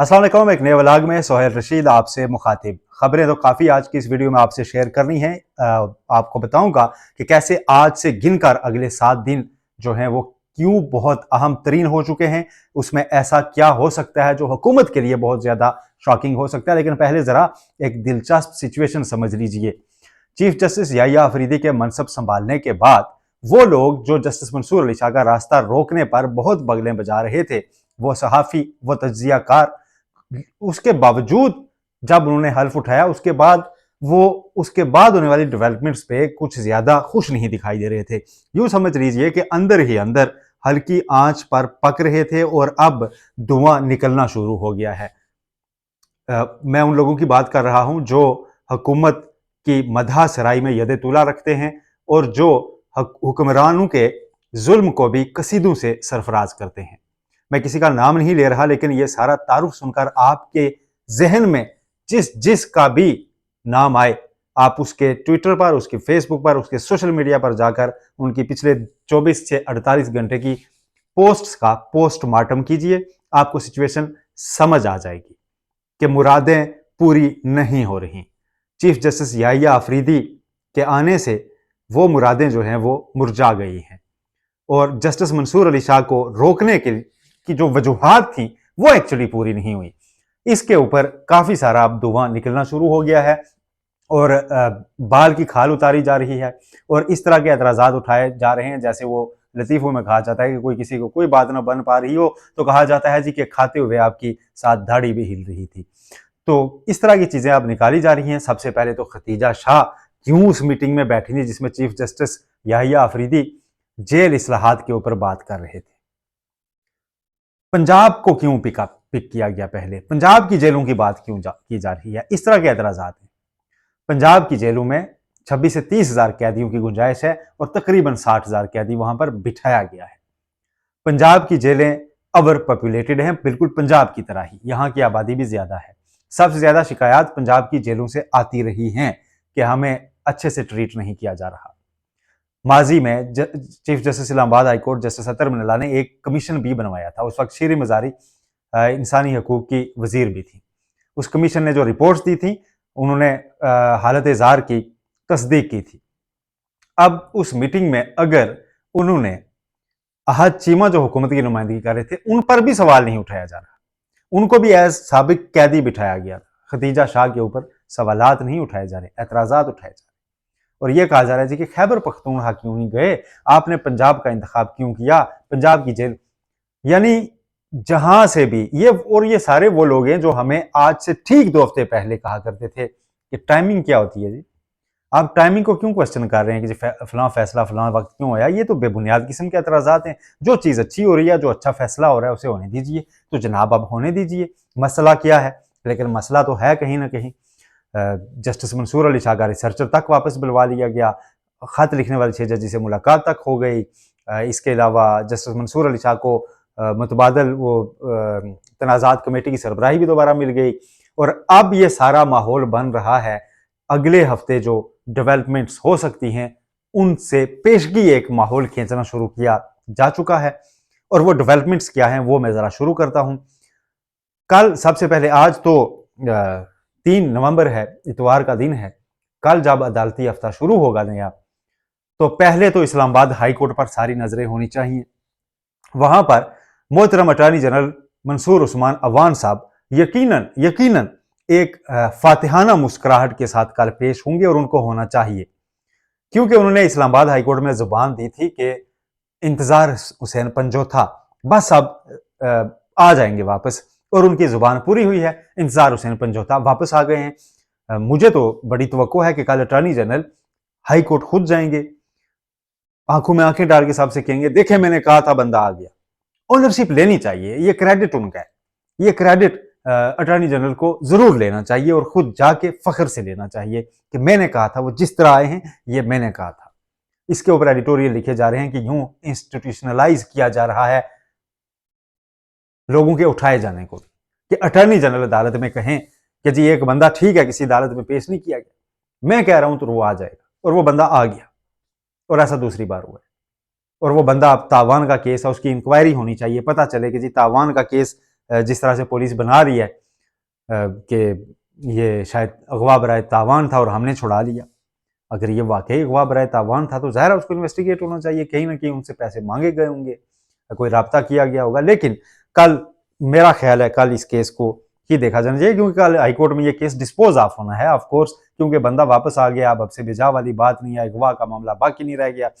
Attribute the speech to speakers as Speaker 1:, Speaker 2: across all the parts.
Speaker 1: अस्सलाम वालेकुम। एक नए व्लॉग में सोहेल रशीद आपसे मुखातिब। खबरें तो काफ़ी आज की इस वीडियो में आपसे शेयर करनी है। आपको बताऊंगा कि कैसे आज से गिनकर अगले 7 दिन जो हैं वो क्यों बहुत अहम तरीन हो चुके हैं। उसमें ऐसा क्या हो सकता है जो हुकूमत के लिए बहुत ज़्यादा शॉकिंग हो सकता है। लेकिन पहले ज़रा एक दिलचस्प सिचुएशन समझ लीजिए। चीफ जस्टिस याहिया अफरीदी के मनसब संभालने के बाद वो लोग जो जस्टिस मंसूर अली शाह का रास्ता रोकने पर बहुत बगलें बजा रहे थे, वो सहाफ़ी, वो तज्जियाकार, उसके बावजूद जब उन्होंने हल्फ उठाया उसके बाद होने वाली डेवलपमेंट्स पे कुछ ज्यादा खुश नहीं दिखाई दे रहे थे। यूं समझ लीजिए कि अंदर ही अंदर हल्की आंच पर पक रहे थे और अब धुआं निकलना शुरू हो गया है। मैं उन लोगों की बात कर रहा हूं जो हुकूमत की मदहा सराई में यदे तुला रखते हैं और जो हुक्मरानों के जुल्म को भी कसीदों से सरफराज करते हैं। मैं किसी का नाम नहीं ले रहा, लेकिन ये सारा तारुफ सुनकर आपके जहन में जिस का भी नाम आए, आप उसके ट्विटर पर, उसके फेसबुक पर, उसके सोशल मीडिया पर जाकर उनकी पिछले 24 से 48 घंटे की पोस्ट्स का पोस्टमार्टम कीजिए। आपको सिचुएशन समझ आ जाएगी कि मुरादें पूरी नहीं हो रही। चीफ जस्टिस याहिया अफरीदी के आने से वो मुरादें जो हैं वो मुरझा गई हैं और जस्टिस मंसूर अली शाह को रोकने की जो वजूहात थी वो एक्चुअली पूरी नहीं हुई। इसके ऊपर काफी सारा अब धुआं निकलना शुरू हो गया है और बाल की खाल उतारी जा रही है और इस तरह के एतराजात उठाए जा रहे हैं। जैसे वो लतीफों में कहा जाता है कि कोई किसी को कोई बात ना बन पा रही हो तो कहा जाता है जी कि खाते हुए आपकी साथ दाढ़ी भी हिल रही थी। तो इस तरह की चीजें अब निकाली जा रही हैं। सबसे पहले तो खतीजा शाह क्यों उस मीटिंग में बैठी थी जिसमें chief justice Yahya Afridi jail इस्लाहात के ऊपर बात कर रहे थे। पंजाब को क्यों पिक किया गया, पहले पंजाब की जेलों की बात क्यों की जा रही है, इस तरह के एतराजात हैं। पंजाब की जेलों में 26 से 30 हजार कैदियों की गुंजाइश है और तकरीबन 60 हजार कैदी वहां पर बिठाया गया है। पंजाब की जेलें ओवर पॉपुलेटेड हैं, बिल्कुल पंजाब की तरह ही यहां की आबादी भी ज्यादा है। सबसे ज्यादा शिकायत पंजाब की जेलों से आती रही हैं कि हमें अच्छे से ट्रीट नहीं किया जा रहा। माजी में chief justice Islamabad high court justice Athar Minallah ने एक कमीशन भी बनवाया था। उस वक्त शीर मजारी इंसानी हकूक की वजीर भी थी। उस कमीशन ने जो रिपोर्ट्स दी थी उन्होंने हालत जार की तस्दीक की थी। अब उस मीटिंग में अगर उन्होंने अहद चीमा जो हुकूमत की नुमाइंदगी कर रहे थे उन पर भी सवाल नहीं उठाया जा रहा, उनको भी एज साबिक कैदी बिठाया गया था। खतीजा शाह के ऊपर सवालात नहीं उठाए जा रहे, एतराजात उठाए जा रहे और यह कहा जा रहा है कि खैबर पख्तूनख्वा क्यों नहीं गए, आपने पंजाब का इंतखाब क्यों किया, पंजाब की जेल। यानी जहां से भी ये सारे वो लोग हैं जो हमें आज से ठीक 2 हफ्ते पहले कहा करते थे कि टाइमिंग क्या होती है जी, आप टाइमिंग को क्यों क्वेश्चन कर रहे हैं कि फलां फैसला फलां वक्त क्यों आया। ये तो बेबुनियाद किस्म के एतराजात हैं। जो चीज़ अच्छी हो रही है, जो अच्छा फैसला हो रहा है उसे होने दीजिए। तो जनाब अब होने दीजिए। मसला क्या है, लेकिन मसला तो है कहीं ना कहीं। जस्टिस मंसूर अली शाह का रिसर्चर तक वापस बुलवा लिया गया, खत लिखने वाले 6 जज से मुलाकात तक हो गई। इसके अलावा जस्टिस मंसूर अली शाह को मुतबादल वो तनाज़ात कमेटी की सरबराही भी दोबारा मिल गई और अब ये सारा माहौल बन रहा है अगले हफ्ते जो डेवलपमेंट्स हो सकती हैं उनसे पेशगी एक माहौल खींचना शुरू किया जा चुका है। और वो डेवलपमेंट्स क्या हैं वो मैं ज़रा शुरू करता हूं। कल सबसे पहले, आज तो 3 नवंबर है, इतवार का दिन है। कल जब अदालती हफ्ता शुरू होगा नया, तो पहले तो इस्लामाबाद हाई कोर्ट पर सारी नजरें होनी चाहिए। वहां पर मोहतरम अटॉर्नी जनरल मंसूर उस्मान अवान साहब यकीनन यकीनन एक फातिहाना मुस्कुराहट के साथ कल पेश होंगे और उनको होना चाहिए, क्योंकि उन्होंने इस्लामाबाद हाई कोर्ट में जुबान दी थी कि इंतजार हुसैन पंजोथा बस अब आ जाएंगे वापस, और उनकी जुबान पूरी हुई है। इंतजार हुसैन पंजोथा वापस आ गए हैं। मुझे तो बड़ी तवक्को है कि कल अटॉर्नी जनरल हाई कोर्ट खुद जाएंगे, आंखों में आंखें डाल के साहब से कहेंगे देखे मैंने कहा था बंदा आ गया। ओनरशिप लेनी चाहिए, ये क्रेडिट उनका है, ये क्रेडिट अटॉर्नी जनरल को जरूर लेना चाहिए और खुद जाके फख्र से लेना चाहिए कि मैंने कहा था, वो जिस तरह आए हैं ये मैंने कहा था। इसके ऊपर एडिटोरियल लिखे जा रहे हैं कि यूं इंस्टीट्यूशनलाइज किया जा रहा है लोगों के उठाए जाने को, कि अटॉर्नी जनरल अदालत में कहें कि जी एक बंदा ठीक है किसी अदालत में पेश नहीं किया गया, मैं कह रहा हूं तो वो आ जाएगा, और वो बंदा आ गया। और ऐसा दूसरी बार हुआ है। और वो बंदा अब तावान का केस है, उसकी इंक्वायरी होनी चाहिए, पता चले कि जी तावान का केस जिस तरह से पुलिस बना रही है कि ये शायद अगवा बराए तावान था और हमने छुड़ा लिया। अगर ये वाकई अगवा बराए तावान था तो ज़ाहिर है उसको इन्वेस्टिगेट होना चाहिए, कहीं ना कहीं उनसे पैसे मांगे गए होंगे, कोई राब्ता किया गया होगा। लेकिन कल मेरा ख्याल है कल इस केस को ही देखा जाना चाहिए, क्योंकि कल हाईकोर्ट में ये केस डिस्पोज ऑफ होना है ऑफ कोर्स, क्योंकि बंदा वापस आ गया, अब से बेजा वाली बात नहीं है, अगवा का मामला बाकी नहीं रह गया।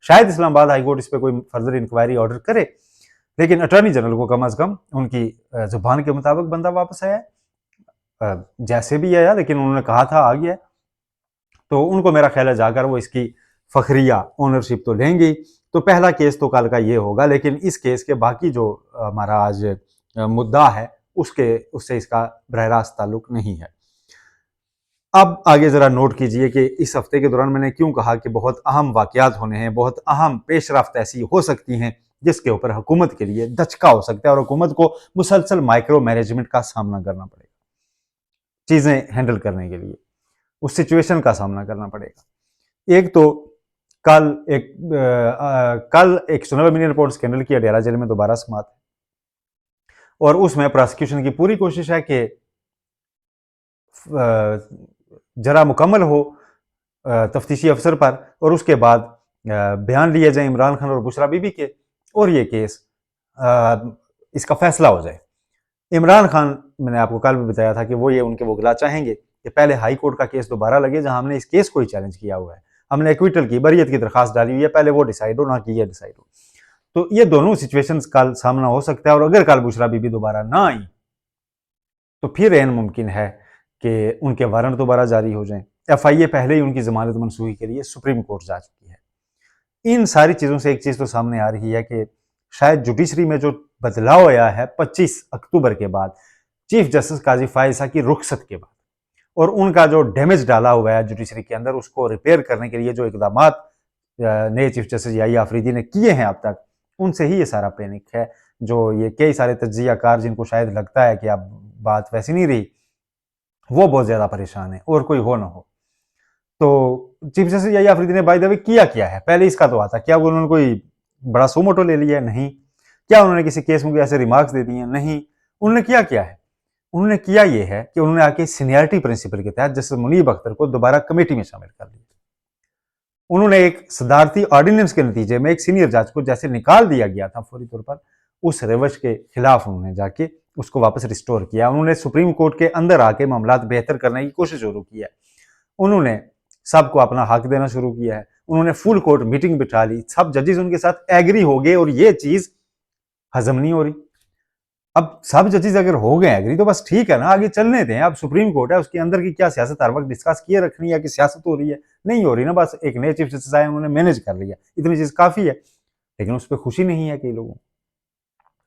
Speaker 1: शायद इस्लामाबाद हाईकोर्ट इस पर कोई फर्दर इंक्वायरी ऑर्डर करे, लेकिन अटॉर्नी जनरल को कम अज कम उनकी जुबान के मुताबिक बंदा वापस आया, जैसे भी आया, लेकिन उन्होंने कहा था आ गया, तो उनको मेरा ख्याल है जाकर वो इसकी फखरिया ओनरशिप तो लेंगे। तो पहला केस तो कल का ये होगा, लेकिन इस केस के बाकी जो हमारा आज मुद्दा है उससे इसका बरह रास्त ताल्लुक नहीं है। अब आगे जरा नोट कीजिए कि इस हफ्ते के दौरान मैंने क्यों कहा कि बहुत अहम वाकयात होने हैं, बहुत अहम पेशरफ्त ऐसी हो सकती हैं जिसके ऊपर हुकूमत के लिए दचका हो सकता है और हुकूमत को मुसलसल माइक्रो मैनेजमेंट का सामना करना पड़ेगा, चीजें हैंडल करने के लिए उस सिचुएशन का सामना करना पड़ेगा। एक तो कल 190 मिलियन पाउंड स्कैंडल की अडेरा जेल में दोबारा समात है, और उसमें प्रोसिक्यूशन की पूरी कोशिश है कि जरा मुकम्मल हो तफ्तीशी अफसर पर, और उसके बाद बयान लिए जाए इमरान खान और बुशरा बीबी के, और ये केस इसका फैसला हो जाए। इमरान खान, मैंने आपको कल भी बताया था कि वो ये उनके वकला चाहेंगे कि पहले हाई कोर्ट का केस दोबारा लगे, जहां हमने इस केस को ही चैलेंज किया हुआ है, हमने एक्विटल की बरियत की दरखास्त डाली हुई है, पहले वो डिसाइड हो ना कि ये डिसाइड हो। तो ये दोनों सिचुएशंस कल सामना हो सकता है, और अगर कल बुशरा बीबी दोबारा ना आई तो फिर ऐन मुमकिन है कि उनके वारंट दोबारा जारी हो जाएं। FIA पहले ही उनकी जमानत मनसूखी के लिए सुप्रीम कोर्ट जा चुकी है। इन सारी चीज़ों से एक चीज़ तो सामने आ रही है कि शायद जुडिशरी में जो बदलाव आया है 25 अक्टूबर के बाद, चीफ जस्टिस काजी फायसा की रुखसत के बाद, और उनका जो डैमेज डाला हुआ है जुडिशरी के अंदर, उसको रिपेयर करने के लिए जो इकदाम नए चीफ जस्टिस याहिया अफरीदी ने किए हैं अब तक, उनसे ही ये सारा पैनिक है। जो ये कई सारे तज्जियाकार जिनको शायद लगता है कि अब बात वैसी नहीं रही, वो बहुत ज्यादा परेशान है, और कोई हो ना हो। तो चीफ जस्टिस याहिया अफरीदी ने बाय द वे किया है, पहले इसका तो आता, क्या उन्होंने कोई बड़ा सोमोटो ले लिया है? नहीं। क्या उन्होंने किसी केस में ऐसे रिमार्क्स दे दिए? नहीं। उन्होंने क्या है, उन्होंने किया ये है कि उन्होंने आके सीनियरिटी प्रिंसिपल के तहत जस्टिस मुनीब अख्तर को दोबारा कमेटी में शामिल कर लिया। उन्होंने एक सदारती ऑर्डिनेंस के नतीजे में एक सीनियर जज को जैसे निकाल दिया गया था फौरी तौर पर, उस रवश के खिलाफ उन्होंने जाके उसको वापस रिस्टोर किया। उन्होंने सुप्रीम कोर्ट के अंदर आके मामला बेहतर करने की कोशिश शुरू की है। उन्होंने सबको अपना हक देना शुरू किया है। उन्होंने फुल कोर्ट मीटिंग बिठा ली, सब जजेस उनके साथ एग्री हो गए, और ये चीज हजम नहीं हो रही। अब सब जजेस अगर हो गए एग्री तो बस ठीक है ना, आगे चलने दें। अब सुप्रीम कोर्ट है, उसके अंदर की क्या सियासत हर वक्त डिस्कस किए रखनी है कि सियासत हो रही है? नहीं हो रही ना, बस एक नए चीफ जस्टिस आए, उन्होंने मैनेज कर लिया, इतनी चीज काफी है। लेकिन उस पर खुशी नहीं है कई लोगों,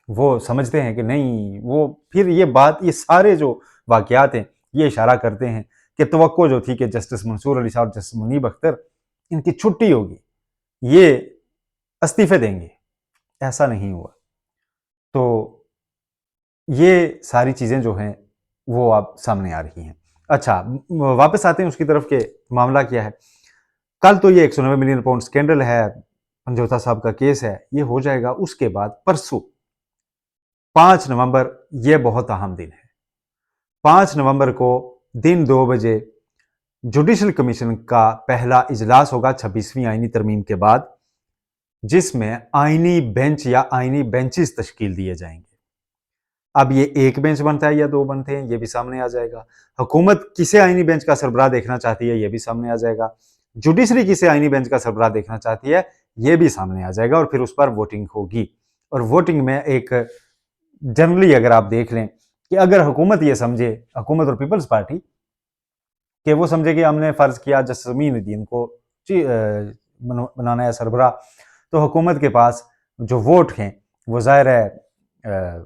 Speaker 1: वो समझते हैं कि नहीं, वो फिर ये बात, ये सारे जो वाकयात हैं ये इशारा करते हैं कि तवक्को जो थी कि जस्टिस मंसूर अली साहब, जस्टिस मुनीब अख्तर, इनकी छुट्टी होगी, ये इस्तीफे देंगे, ऐसा नहीं हुआ। तो ये सारी चीजें जो हैं वो अब सामने आ रही हैं। अच्छा, वापस आते हैं उसकी तरफ के मामला क्या है। कल तो ये 190 मिलियन पाउंड स्कैंडल है, पंजोता साहब का केस है, ये हो जाएगा। उसके बाद परसों 5 नवंबर, ये बहुत अहम दिन है। 5 नवंबर को दिन 2 बजे जुडिशल कमीशन का पहला इजलास होगा 26वीं आईनी तरमीम के बाद, जिसमें आईनी बेंच या आईनी बेंचेस तश्कील दिए जाएंगे। अब ये एक बेंच बनता है या 2 बनते हैं, ये भी सामने आ जाएगा। हुकूमत किसे आईनी बेंच का सरबराह देखना चाहती है, ये भी सामने आ जाएगा। जुडिशरी किसे आईनी बेंच का सरबराह देखना चाहती है, ये भी सामने आ जाएगा, और फिर उस पर वोटिंग होगी। और वोटिंग में एक जनरली अगर आप देख लें कि अगर हुकूमत ये समझे, हुकूमत और पीपल्स पार्टी, कि वो समझे कि हमने फर्ज किया जस्टिस अमीनुद्दीन को बनाना है सरबराह, तो हुकूमत के पास जो वोट हैं वो ज़ाहिर है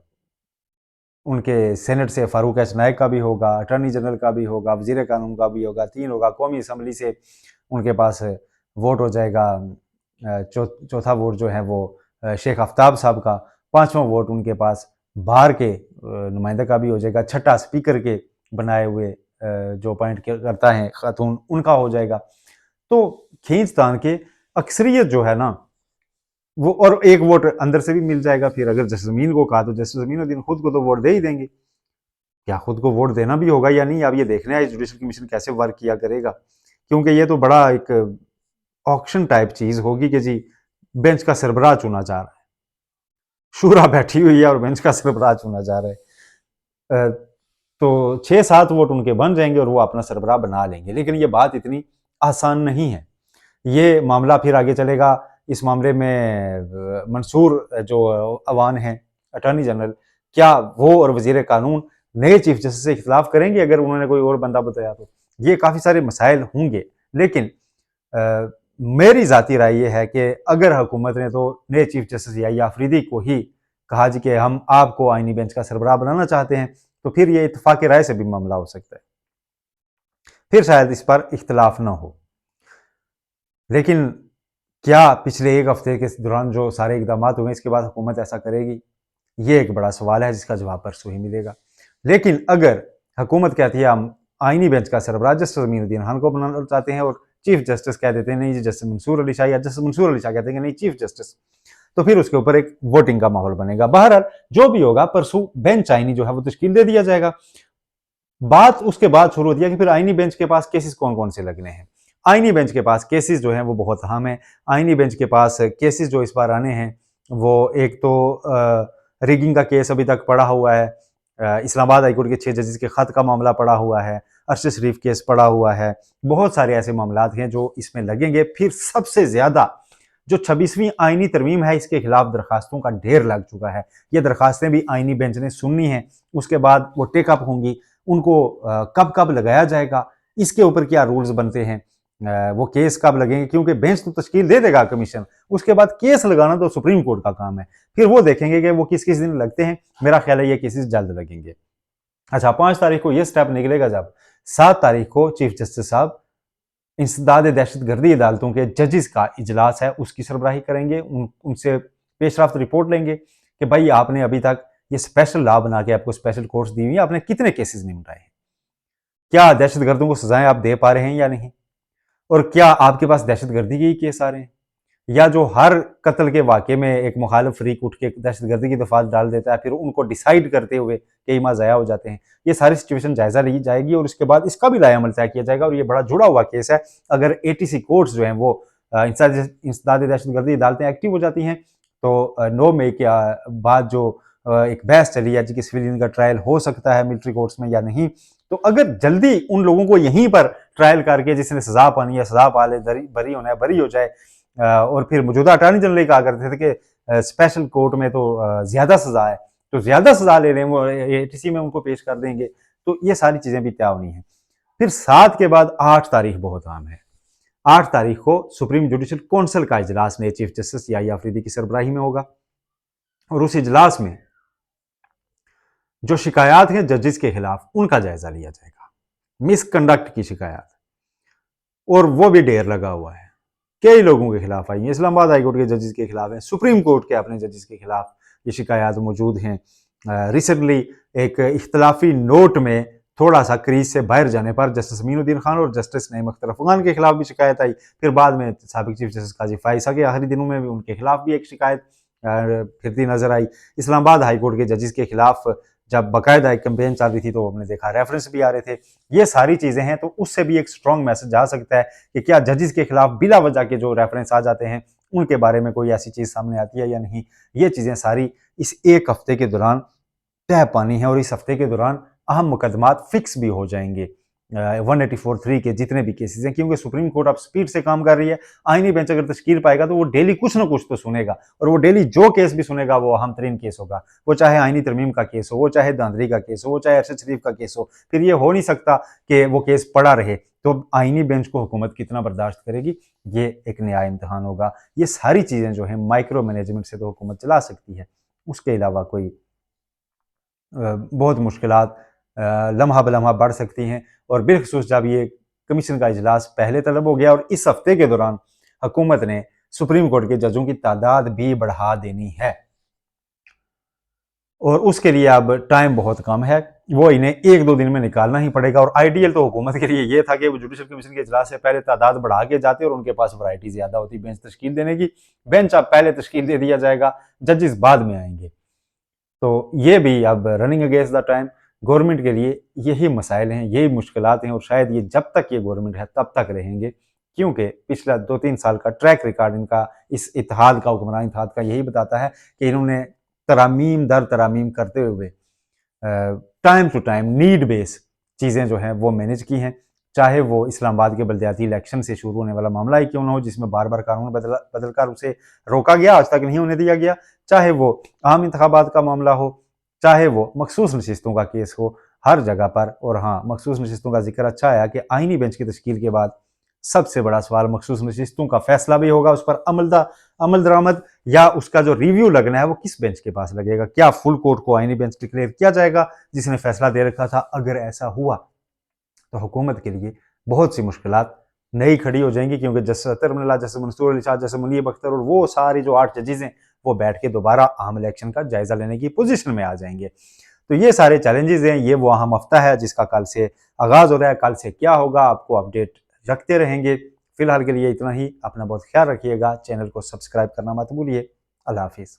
Speaker 1: उनके सेनेट से फारूक एच नायक का भी होगा, अटॉर्नी जनरल का भी होगा, वजीर कानून का भी होगा, 3 होगा, कौमी असम्बली से उनके पास वोट हो जाएगा। चौथा वोट जो है वो शेख आफ्ताब साहब का, 5वां वोट उनके पास बाहर के नुमाइंदा का भी हो जाएगा, 6ठा स्पीकर के बनाए हुए जो अपॉइंट करता है खातून, उनका हो जाएगा। तो खींच तान के अक्सरियत जो है ना वो, और एक वोट अंदर से भी मिल जाएगा। फिर अगर जसमीन को कहा तो जसमीन खुद को तो वोट दे ही देंगे। क्या खुद को वोट देना भी होगा या नहीं, अब ये देखना है जुडिशल कमीशन कैसे वर्क किया करेगा, क्योंकि ये तो बड़ा एक ऑक्शन टाइप चीज होगी कि जी बेंच का सरबराह चुना जा रहा है, शूरा बैठी हुई है और बेंच का सरबराह चुना जा रहा है। तो 6-7 वोट उनके बन जाएंगे और वो अपना सरबराह बना लेंगे। लेकिन ये बात इतनी आसान नहीं है। ये मामला फिर आगे चलेगा। इस मामले में मंसूर जो अवान है अटॉर्नी जनरल, क्या वो और वजीर कानून नए चीफ जस्टिस से इख्तिलाफ करेंगे अगर उन्होंने कोई और बंदा बताया तो? ये काफ़ी सारे मसाइल होंगे। लेकिन मेरी ज़ाती राय ये है कि अगर हुकूमत ने तो नए चीफ जस्टिस या आफरीदी को ही कहा जी कि हम आपको आईनी बेंच का सरबराह बनाना चाहते हैं, तो फिर ये इत्तफाक राय से भी मामला हो सकता है, फिर शायद इस पर इख्तिलाफ ना हो। लेकिन क्या पिछले एक हफ्ते के दौरान जो सारे इकदाम हुए इसके बाद हुकूमत ऐसा करेगी? ये एक बड़ा सवाल है जिसका जवाब परसों ही मिलेगा। लेकिन अगर हुकूमत कहती है हम आईनी बेंच का सरबराह जस्टिस अमीनुद्दीन खान को बनाना चाहते हैं और चीफ जस्टिस कह देते हैं नहीं जी जस्टिस मंसूर अली शाह, या जस्टिस मंसूर अली शाह कहते हैं नहीं चीफ जस्टिस, तो फिर उसके ऊपर एक वोटिंग का माहौल बनेगा। बहरहाल जो भी होगा परसों बेंच आईनी जो है वो तश्कील दे दिया जाएगा। बात उसके बाद शुरू होती है कि फिर आईनी बेंच के पास केसेस कौन कौन से लगने हैं। आईनी बेंच के पास केसेस जो हैं वो बहुत अहम है। आईनी बेंच के पास केसेस जो इस बार आने हैं वो एक तो रिगिंग का केस अभी तक पड़ा हुआ है, इस्लामाबाद हाईकोर्ट के 6 जजेस के खत का मामला पड़ा हुआ है, अरशद शरीफ केस पड़ा हुआ है, बहुत सारे ऐसे मामला हैं जो इसमें लगेंगे। फिर सबसे ज्यादा जो 26वीं आईनी तरमीम है इसके खिलाफ दरखास्तों का ढेर लग चुका है। ये दरखास्तें भी आईनी बेंच ने सुननी है, उसके बाद वो टेकअप होंगी, उनको कब कब लगाया जाएगा, इसके ऊपर क्या रूल्स बनते हैं, वो केस कब लगेंगे, क्योंकि बेंच तो तश्कील दे देगा कमीशन, उसके बाद केस लगाना तो सुप्रीम कोर्ट का काम है। फिर वो देखेंगे कि वो किस किस दिन लगते हैं। मेरा ख्याल है ये केसेस जल्द लगेंगे। अच्छा, 5 तारीख को ये स्टेप निकलेगा जब 7 तारीख को चीफ जस्टिस साहब इंसदाद दहशतगर्दी अदालतों के जजेस का इजलास है उसकी सरबराही करेंगे। उनसे पेशरफ्त रिपोर्ट लेंगे कि भाई आपने अभी तक ये स्पेशल लॉ बना के आपको स्पेशल कोर्ट्स दी हुई है, आपने कितने केसेस निपटाए हैं, क्या दहशतगर्दों को सजाएं आप दे पा रहे हैं या नहीं, और क्या आपके पास दहशतगर्दी के ही केस आ रहे हैं, या जो हर कत्ल के वाक़े में एक मुखालिफ फरीक उठ के दहशतगर्दी की दफात डाल देता है, फिर उनको डिसाइड करते हुए कई माह ज़ाया हो जाते हैं। ये सारी सिचुएशन जायज़ा ली जाएगी और उसके बाद इसका भी राय अमल तय किया जाएगा। और ये बड़ा जुड़ा हुआ केस है। अगर ATC कोर्ट्स जो हैं वो इंसदाद दहशतगर्दी अदालतें एक्टिव हो जाती हैं तो 9 मई के बाद जो एक बहस चली है कि सिविलियन का ट्रायल हो सकता है मिलिट्री कोर्ट्स में या नहीं, तो अगर जल्दी उन लोगों को यहीं पर ट्रायल करके जिसने सजा पानी है सजा पा ले, बरी होना है बरी हो जाए, और फिर मौजूदा अटॉर्नी जनरल कहा करते थे कि स्पेशल कोर्ट में तो ज्यादा सजा है, तो ज्यादा सजा ले रहे हैं वो ATC में उनको पेश कर देंगे। तो ये सारी चीजें भी तय होनी है। फिर 7 के बाद 8 तारीख बहुत अहम है। 8 तारीख को सुप्रीम जुडिशल काउंसिल का इजलास नए चीफ जस्टिस याहिया अफरीदी की सरबराही में होगा और उस इजलास में जो शिकायत हैं जजेस के खिलाफ उनका जायजा लिया जाएगा, मिसकंडक्ट की शिकायत, और वो भी ढेर लगा हुआ है, कई लोगों के खिलाफ आई है। इस्लामाबाद हाईकोर्ट के जजेस के खिलाफ है, सुप्रीम कोर्ट के अपने जजेस के खिलाफ ये शिकायत मौजूद हैं। रिसेंटली एक इख्तलाफी नोट में थोड़ा सा क्रीज से बाहर जाने पर जस्टिस अमीनुद्दीन खान और जस्टिस नईम अख्तर अफगान के खिलाफ भी शिकायत आई। फिर बाद में साबिक चीफ जस्टिस काजी फाइसा के आखिरी दिनों में भी उनके खिलाफ भी एक शिकायत फिरती नजर आई। इस्लामाबाद हाईकोर्ट के जजेस के खिलाफ जब बाकायदा एक कैंपेन चल रही थी तो हमने देखा रेफरेंस भी आ रहे थे। ये सारी चीजें हैं, तो उससे भी एक स्ट्रॉन्ग मैसेज आ सकता है कि क्या जजेस के खिलाफ बिला वजह के जो रेफरेंस आ जाते हैं उनके बारे में कोई ऐसी चीज सामने आती है या नहीं। ये चीजें सारी इस एक हफ्ते के दौरान तय पानी है और इस हफ्ते के दौरान अहम मुकदमात फिक्स भी हो जाएंगे 184(3) के जितने भी केसेस हैं, क्योंकि सुप्रीम कोर्ट अब स्पीड से काम कर रही है। आईनी बेंच अगर तश्कील पाएगा तो वो डेली कुछ ना कुछ तो सुनेगा, और वो डेली जो केस भी सुनेगा वो अहम तरीन केस होगा। वो चाहे आईनी तरमीम का केस हो, वो चाहे धांधली का केस हो, वो चाहे अरशद शरीफ का केस हो। फिर ये हो नहीं सकता कि वो केस पड़ा रहे। तो आईनी बेंच को हुकूमत कितना बर्दाश्त करेगी, ये एक नया इम्तहान होगा। ये सारी चीजें जो है माइक्रो मैनेजमेंट से तो हुकूमत चला सकती है, उसके अलावा कोई बहुत मुश्किलात लम्हा बलम्हा बढ़ सकती हैं। और बिलखसूस जब ये कमीशन का इजलास पहले तलब हो गया और इस हफ्ते के दौरान हुकूमत ने सुप्रीम कोर्ट के जजों की तादाद भी बढ़ा देनी है, और उसके लिए अब टाइम बहुत कम है। वो इन्हें 1-2 दिन में निकालना ही पड़ेगा। और आइडियल तो हुकूमत के लिए ये था कि वो जुडिशल कमीशन के इजलास से पहले तादाद बढ़ा के जाते और उनके पास वैरायटी ज़्यादा होती बेंच तश्कील देने की। बेंच अब पहले तश्कील दे दिया जाएगा, जजेस बाद में आएंगे। तो ये भी अब running against the time government के लिए यही मसाइल हैं, यही मुश्किलात हैं और शायद ये जब तक ये गवर्नमेंट है तब तक रहेंगे, क्योंकि पिछला 2-3 साल का ट्रैक रिकॉर्ड इनका, इस इत्तेहाद का, हुक्मरान इत्तेहाद का यही बताता है कि इन्होंने तरामीम दर तरामीम करते हुए time to time need base चीज़ें जो हैं वो मैनेज की हैं। चाहे वो इस्लामाबाद के बल्दियाती इलेक्शन से शुरू होने वाला मामला ही क्यों ना हो, जिसमें बार बार कानून बदल कर उसे रोका गया, आज तक नहीं होने दिया गया, चाहे वो आम इंतखाबात का मामला हो, चाहे वो मखसूस नशिस्तों का केस हो, हर जगह पर। और हाँ, मखसूस नशिस्तों का जिक्र अच्छा आया कि आइनी बेंच की तश्कील के बाद सबसे बड़ा सवाल मखसूस नशिस्तों का फैसला भी होगा, उस पर अमल दरामद या उसका जो रिव्यू लगना है वो किस बेंच के पास लगेगा। क्या फुल कोर्ट को आइनी बेंच डिक्लेयर किया जाएगा जिसने फैसला दे रखा था? अगर ऐसा हुआ तो हुकूमत के लिए बहुत सी मुश्किलात नई खड़ी हो जाएंगी, क्योंकि जस्टिस अतर मिल्ला, जस्टिस मंसूर अली शाह, जस्टिस मुनीब अख्तर और वो सारी जो 8 जजेस हैं वो बैठ के दोबारा आम इलेक्शन का जायजा लेने की पोजीशन में आ जाएंगे। तो ये सारे चैलेंजेस हैं, ये वो अहम हफ्ता है जिसका कल से आगाज हो रहा है। कल से क्या होगा आपको अपडेट रखते रहेंगे। फिलहाल के लिए इतना ही। अपना बहुत ख्याल रखिएगा। चैनल को सब्सक्राइब करना मत भूलिए। अल्लाह हाफिज़।